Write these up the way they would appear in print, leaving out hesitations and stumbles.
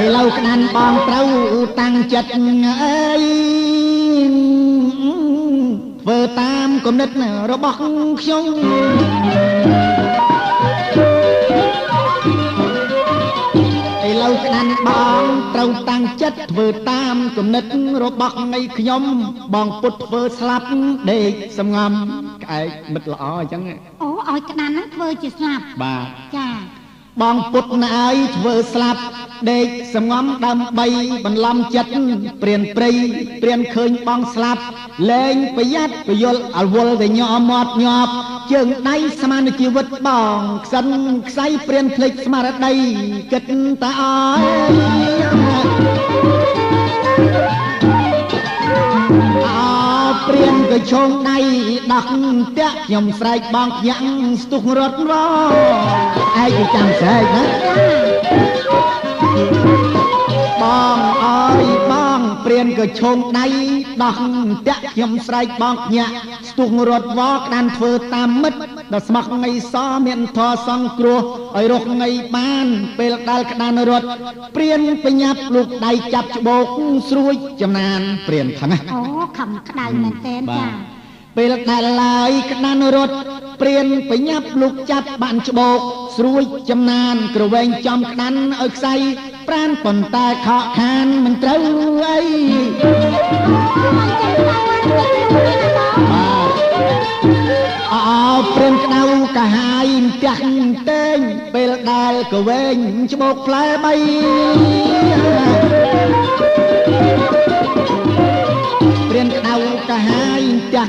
ឥឡូវក្តាន់បងត្រូវតាំងចិត្តអើយធ្វើតាមគំនិតរបស់ខ្ញុំឥឡូវក្តាន់បងត្រូវតាំងចិត្តធ្វើតាមគំនិតរបស់នៃខ្ញុំបងពុតធ្វើស្លាប់ដេកសំងំក្អែកមិត្តល្អអញ្ចឹងអូឲ្យក្តាន់ហ្នឹងធ្វើជាស្លាប់បាទចា បងពុតណើយធ្វើស្លាប់ដេកសំងំដើម្បីបន្លំចិត្តព្រានព្រៃព្រានឃើញបងស្លាប់លែងប្រយ័ត្នប្រយល់អវល់តែញ័រមាត់ញាប់ជើងដៃស្មានជីវិតបងខ្សិនខ្សៃព្រានភ្លេចស្មារតីគិតតែអើយព្រានក៏ឈោងដៃដោះតាក់ខ្ញុំស្រែកបងខ្ញាំងស្ទុះរត់រឯងចាំស្រែកណាបងអើយបងព្រានក៏ឈោងដៃដោះតាក់ខ្ញុំស្រែកបងខ្ញាក់ស្ទុះរត់វក្តាន់ធ្វើតាមមិត្តដល់ស្មោះថ្ងៃសមានធរសង្គ្រោះឲ្យរស់ថ្ងៃបានពេលដែលក្តាន់រត់ព្រានបញ្ញាប់លោកដៃចាប់ច្បោកស្រួយចំណានព្រានខឹងអូខំក្តៅមែនតើចាពេលដែលឡើយក្តាន់រត់ព្រានបញ្ញាប់លោកចាប់បានច្បោកស្រួយចំណានក្រវែងចំក្តាន់ឲ្យខ្សែប្រានប៉ុន្តែខកខានមិនត្រូវអីអោព្រានក្តៅកាហាយផ្ទះតែងពេលដែលក្រវែងច្បោកផ្លែ3ព្រានក្តៅកាហាយផ្ទះ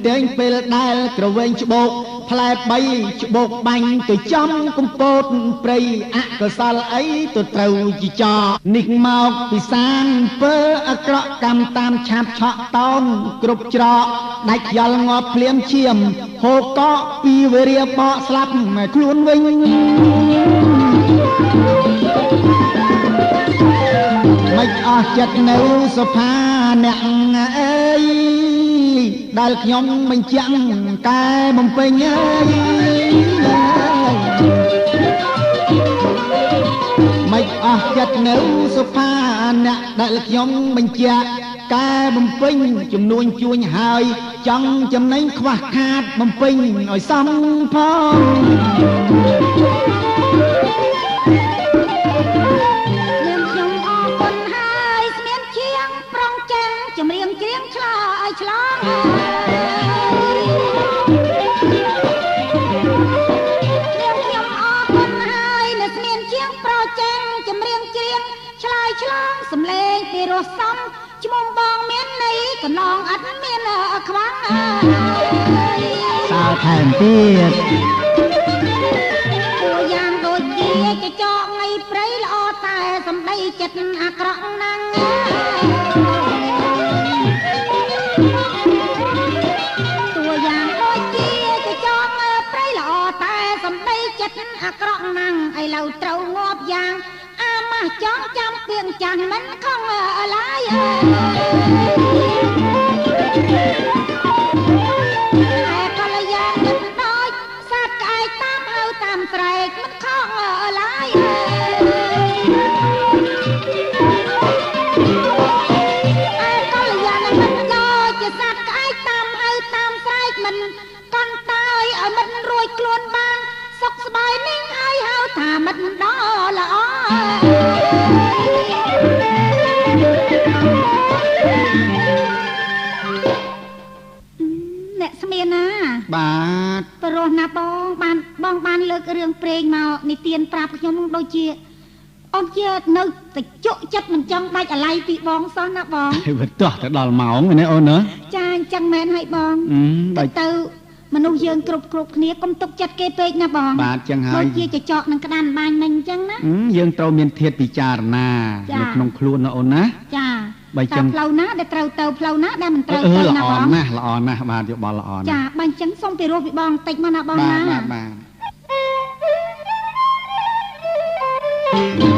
តែងពេលដែលក្រវែងច្បោកផ្លែ3ច្បោកបាញ់ទៅចំកំពតព្រៃអកុសលអីទៅត្រូវជាចោនេះមកពិសាងពើអក្រក់កម្មតាមឆាប់ឆក់តោនគ្រប់ច្រកដាច់យល់ងាប់ភ្លាមឈាមហូកកពីវេរាបកស្លាប់ខ្លួនវិញមិនអស់ចិត្តនៅសុផាអ្នកអើយដែលខ្ញុំមិនចាំកែបំពេញអើយមិនអស់ចិត្តនៅសុផាអ្នកដែលខ្ញុំមិនជាកែបំពេញចំនួនជួញហើយចង់ចំណេញខ្វះខាតបំពេញឲ្យសមផងចម្រៀងច្រៀងឆ្លើយឆ្លងខ្ញុំអរគុណហើយនៅស្មានជាងប្រចាំងចម្រៀងច្រៀងឆ្លើយឆ្លងសំឡេងពីរស់សំឈ្មោះបងមានន័យកណ្ដងអត់មានខ្វាំងសើថែមទៀតតួយ៉ាងដូចជាចចកថ្ងៃព្រៃល្អតែសំដីចិត្តអាក្រក់ណាស់អាក្រក់ណាស់ឥឡូវត្រូវងាប់យ៉ាងអាម៉ាស់ចង់ចាំពីងចាស់មិនខំឡើយហើយកលយ៉ាងនឹងដូចសត្វក្អែកតាមហៅតាមស្រែកមិនខំឡើយហើយកលយ៉ាងមិនដូចជាសត្វក្អែកតាមហៅតាមស្រែកមិនកន់តើយឲ្យមិនរួចខ្លួនបានសុខស្បាយនឹងហើយហៅថាមិនដល់ល្អអ្នកស្មានណាបាទព្រោះណាបងបានលើករឿងព្រេងមកនិទានប្រាប់ខ្ញុំដូចជាអូនជានៅតែជក់ចិត្តមិនចង់ដាច់អាឡ័យពីបងសោះណាបងវាទាស់ទៅដល់ម៉ោងនេះអូនណាចាអញ្ចឹងមែនហើយបងទៅមនុស្សយើងគ្រប់គ្នាកុំទុកចិត្តគេពេកណាបងបាទចឹងហើយដូចជាចចកនឹងក្តានបាញ់មិញអញ្ចឹងណាយើងត្រូវមានធាតុពិចារណានៅក្នុងខ្លួនណាអូនណាចាបើចឹងផ្លូវណាដែលត្រូវទៅផ្លូវណាដែលមិនត្រូវទៅណាបងល្អណាស់បាទយោបល់ល្អណាស់ចាបើអញ្ចឹងសូមពីរោះពីបងបន្តិចមកណាបងណាបាទ